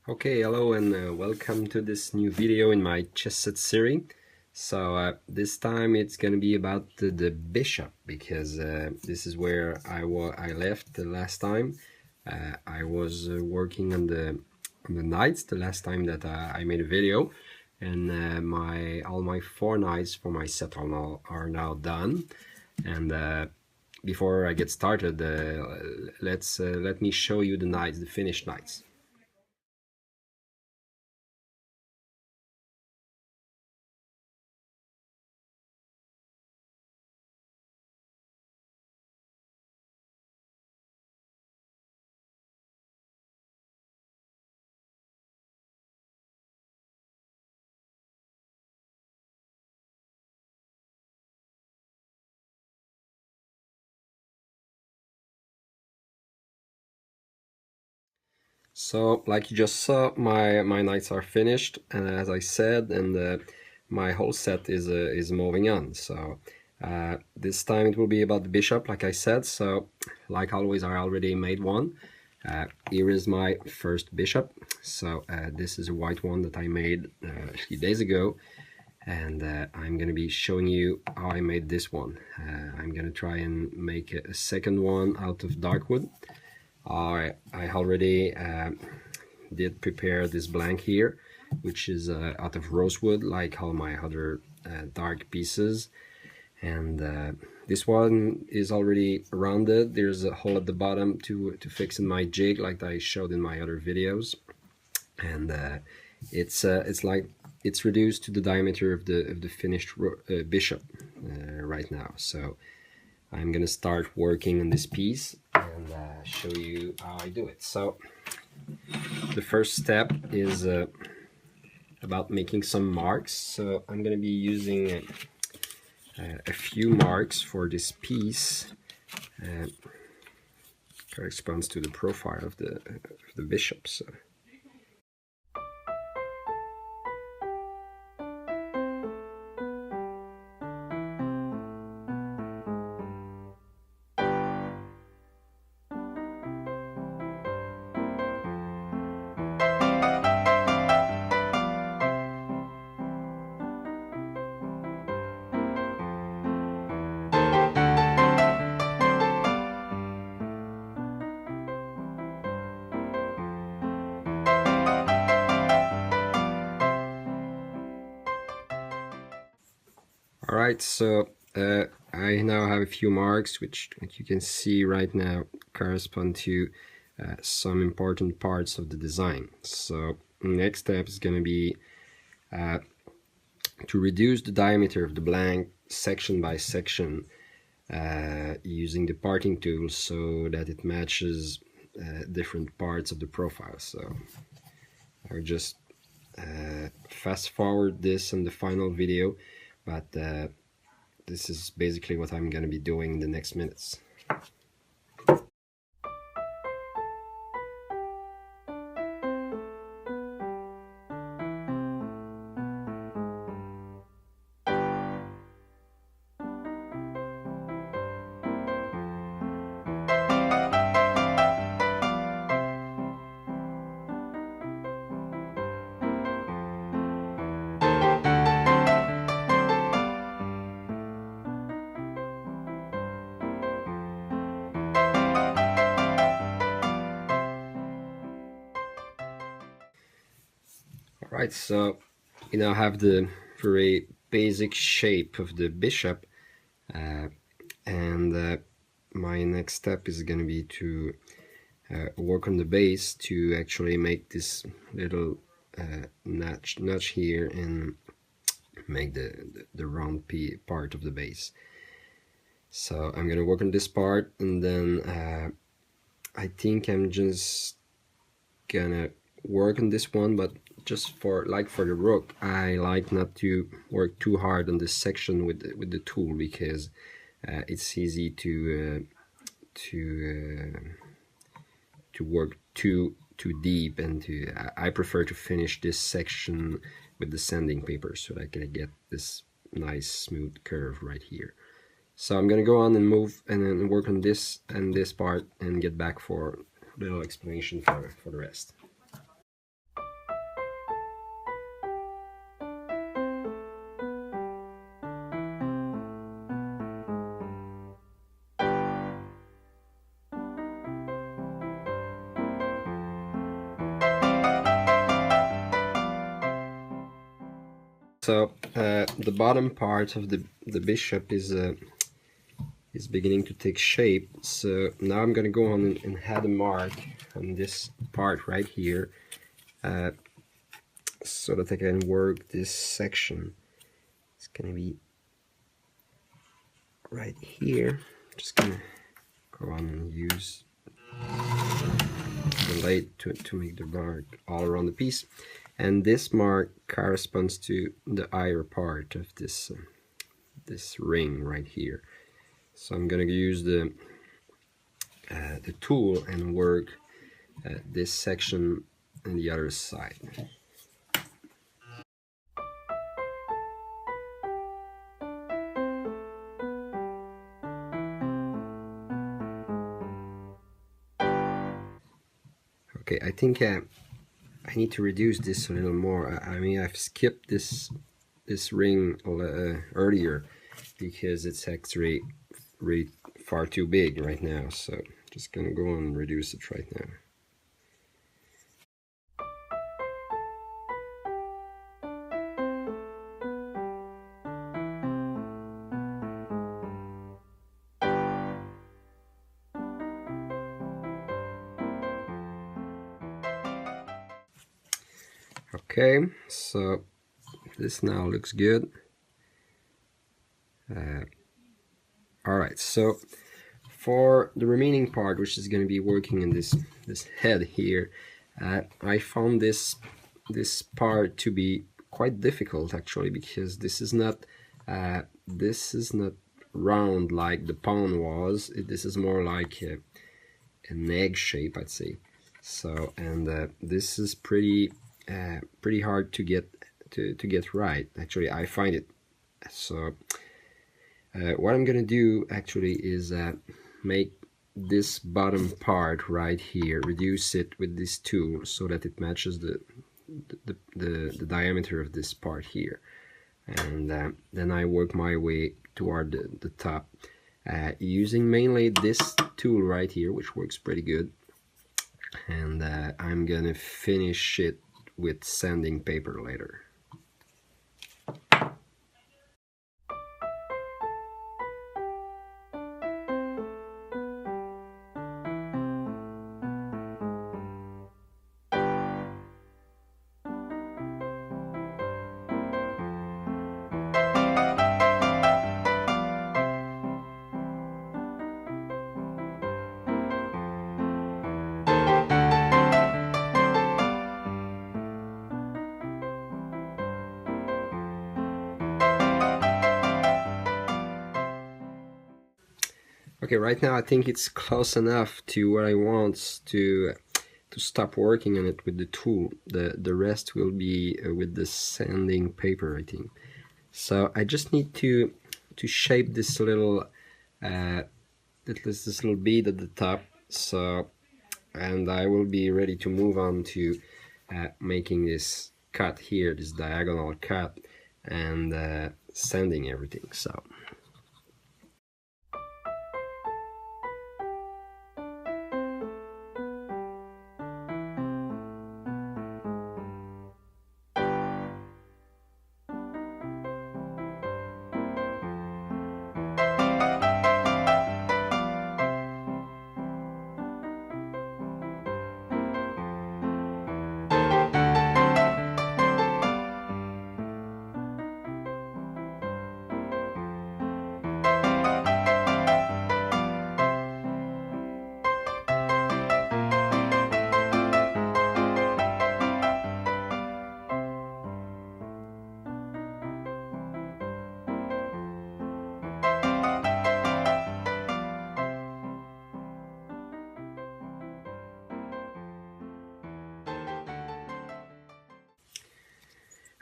Okay, hello and welcome to this new video in my chess set series. So this time it's going to be about the bishop, because this is where I left the last time. I was working on the knights the last time that I made a video, and all my 4 knights for my set are now done. And before I get started, let me show you the knights, the finished knights. So, like you just saw, my knights are finished, as I said, and my whole set is moving on. So this time it will be about the bishop, like I said. So, like always, I already made one. Here is my first bishop. So this is a white one that I made a few days ago, and I'm gonna be showing you how I made this one. I'm gonna try and make a second one out of dark wood. I already did prepare this blank here, which is out of rosewood, like all my other dark pieces. And this one is already rounded. There's a hole at the bottom to fix in my jig, like I showed in my other videos. And it's like it's reduced to the diameter of the finished bishop right now. So I'm gonna start working on this piece and show you how I do it. So the first step is about making some marks. So I'm gonna be using a few marks for this piece. Corresponds to the profile of the bishop. So. Alright, so I now have a few marks which, like you can see right now, correspond to some important parts of the design. So next step is going to be to reduce the diameter of the blank section by section using the parting tool, so that it matches different parts of the profile. So I'll just fast forward this in the final video, but this is basically what I'm going to be doing in the next minutes. Alright, so you now have the very basic shape of the bishop, and my next step is going to be to work on the base to actually make this little notch here and make the round part of the base. So I'm going to work on this part, and then I think I'm just gonna work on this one, but just for the rook, I like not to work too hard on this section with the tool, because it's easy to work too deep, and I prefer to finish this section with the sanding paper so that I can get this nice smooth curve right here. So I'm gonna go on and move and then work on this part and get back for a little explanation for the rest. so the bottom part of the bishop is beginning to take shape. So now I'm gonna go on and add a mark on this part right here, so that I can work this section. It's gonna be right here. Just gonna go on and use the lathe to make the mark all around the piece, and this mark corresponds to the higher part of this this ring right here. So I'm gonna use the tool and work this section on the other side. Okay, I think I need to reduce this a little more. I mean, I've skipped this ring earlier because it's actually really far too big right now. So just gonna go and reduce it right now. Okay, so this now looks good. Alright, so for the remaining part, which is going to be working in this head here, I found this part to be quite difficult actually, because this is not round like the pawn was. This is more like an egg shape, I'd say. So, and this is pretty hard to get right. Actually, I find it. So what I'm gonna do actually is make this bottom part right here, reduce it with this tool so that it matches the diameter of this part here, and then I work my way toward the top using mainly this tool right here, which works pretty good. And I'm gonna finish it with sanding paper later. Okay, right now I think it's close enough to what I want to stop working on it with the tool. The rest will be with the sanding paper, I think. So I just need to shape this little this little bead at the top. So, and I will be ready to move on to making this cut here, this diagonal cut, and sanding everything. So.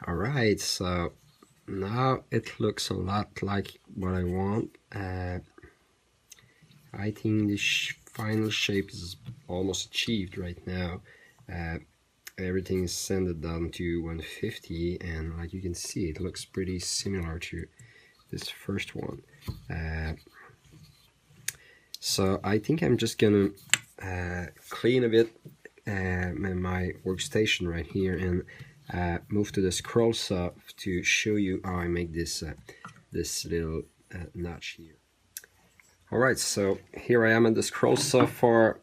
Alright, so now it looks a lot like what I want. I think the final shape is almost achieved right now. Everything is sanded down to 150, and like you can see, it looks pretty similar to this first one. So I think I'm just gonna clean a bit my workstation right here, and move to the scroll saw to show you how I make this this little notch here. Alright, so here I am at the scroll saw for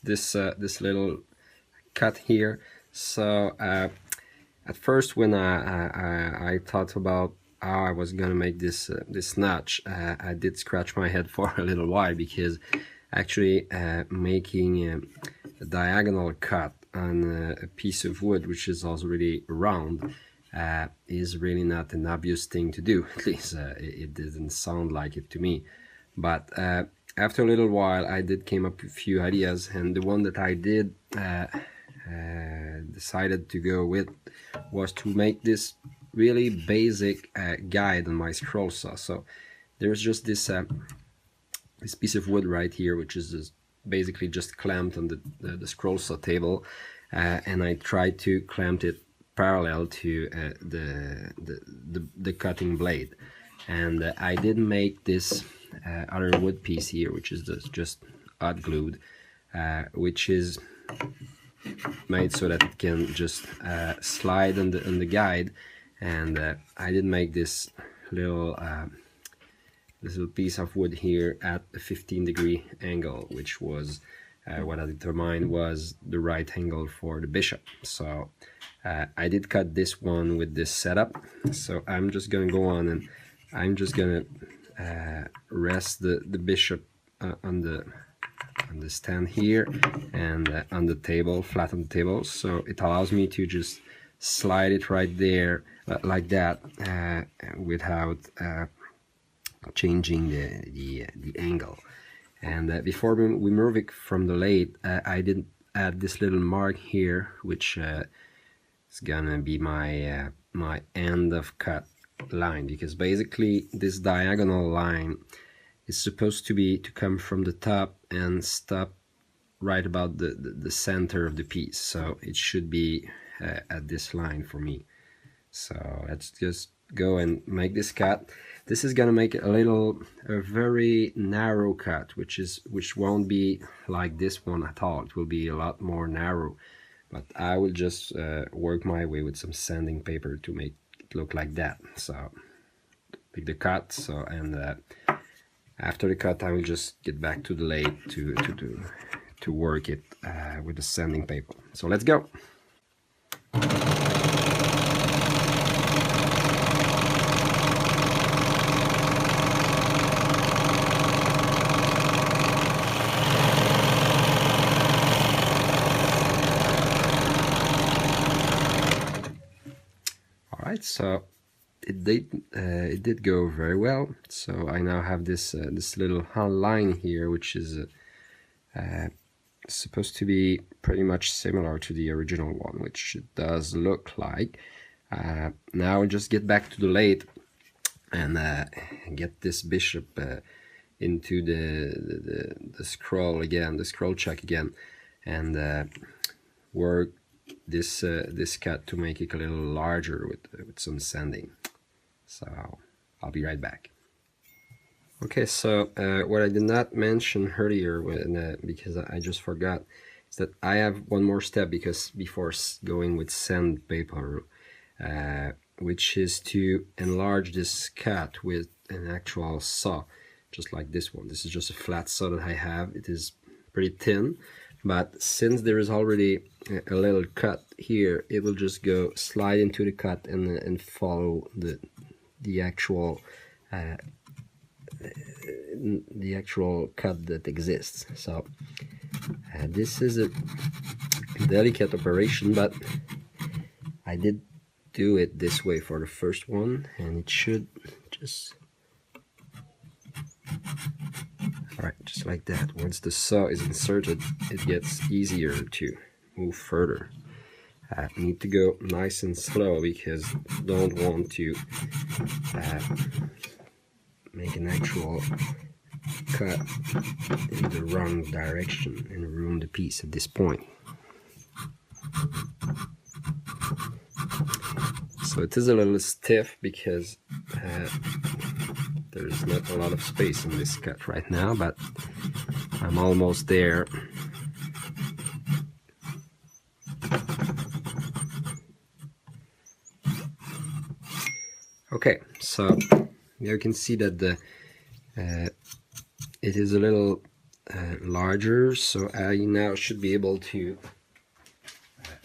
this little cut here. So at first, when I thought about how I was gonna make this this notch, I did scratch my head for a little while, because actually making a diagonal cut on a piece of wood which is already round is really not an obvious thing to do. At least it didn't sound like it to me. But after a little while, I did came up with a few ideas, and the one that I did decided to go with was to make this really basic guide on my scroll saw. So there's just this this piece of wood right here, which is basically just clamped on the scroll saw table, and I tried to clamp it parallel to the cutting blade. And I did make this other wood piece here, which is just hot glued, which is made so that it can just slide on the guide. And I did make this little piece of wood here at a 15-degree angle, which was what I determined was the right angle for the bishop. So I did cut this one with this setup. So I'm just gonna go on, and I'm just gonna rest the bishop on the stand here, and on the table, flat on the table. So it allows me to just slide it right there like that, without changing the angle. And before we move it from the lathe, I did add this little mark here, which is gonna be my my end of cut line, because basically this diagonal line is supposed to come from the top and stop right about the center of the piece. So it should be at this line for me. So let's just go and make this cut. This is gonna make a very narrow cut, which won't be like this one at all. It will be a lot more narrow, but I will just work my way with some sanding paper to make it look like that. So pick the cut. So, and after the cut, I will just get back to the lathe to work it with the sanding paper. So let's go. Alright, so it did go very well. So I now have this this little line here, which is supposed to be pretty much similar to the original one, which it does look like. Now I'll just get back to the lathe and get this bishop into the scroll again, the scroll chuck again, and work this this cut to make it a little larger with some sanding. So I'll be right back. Okay, so what I did not mention earlier, because I just forgot, is that I have one more step because before going with sandpaper, which is to enlarge this cut with an actual saw, just like this one. This is just a flat saw that I have. It is pretty thin, but since there is already a little cut here, it will just go slide into the cut and follow the actual cut that exists. So this is a delicate operation, but I did do it this way for the first one, and it should just, alright, just like that. Once the saw is inserted, it gets easier to move further. I need to go nice and slow because I don't want to make an actual cut in the wrong direction and ruin the piece at this point. So it is a little stiff because there's not a lot of space in this cut right now, but I'm almost there. Okay, so you can see that it is a little larger, so I now should be able to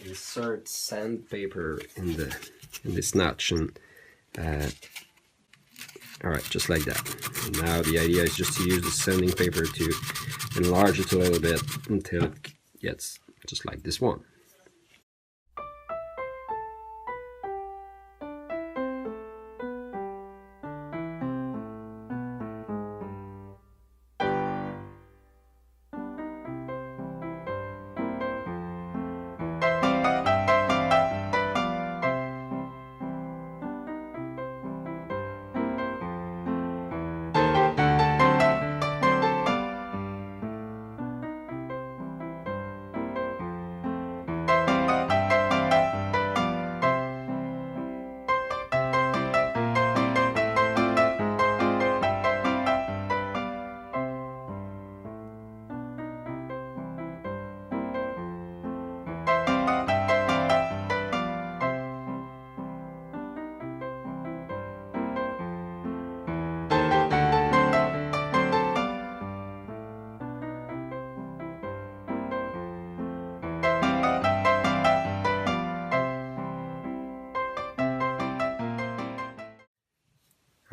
insert sandpaper in this notch, and all right, just like that. And now the idea is just to use the sanding paper to enlarge it a little bit until it gets just like this one.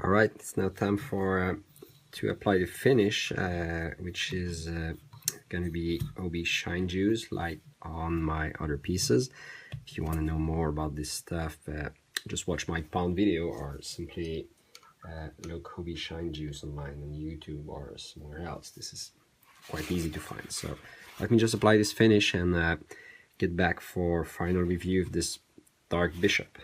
All right, it's now time for to apply the finish, which is going to be OB Shine Juice, like on my other pieces. If you want to know more about this stuff, just watch my pound video, or simply look OB Shine Juice online on YouTube or somewhere else. This is quite easy to find. So let me just apply this finish and get back for final review of this dark bishop.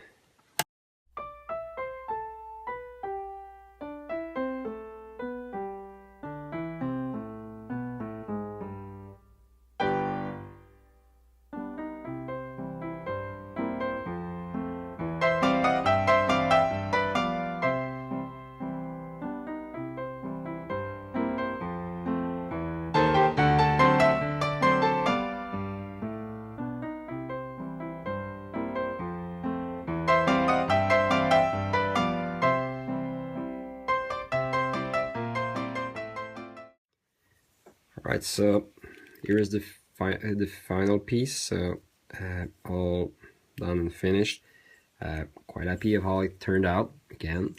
Right, so here is the final piece. So all done and finished. Quite happy of how it turned out. Again,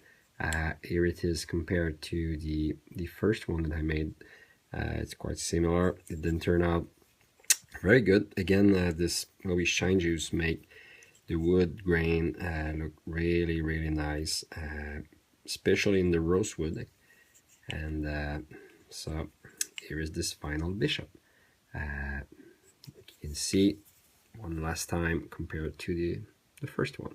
here it is compared to the first one that I made. It's quite similar. It didn't turn out very good. Again, this OB Shine Juice make the wood grain look really nice, especially in the rosewood. And so here is this final bishop. You can see one last time compared to the first one.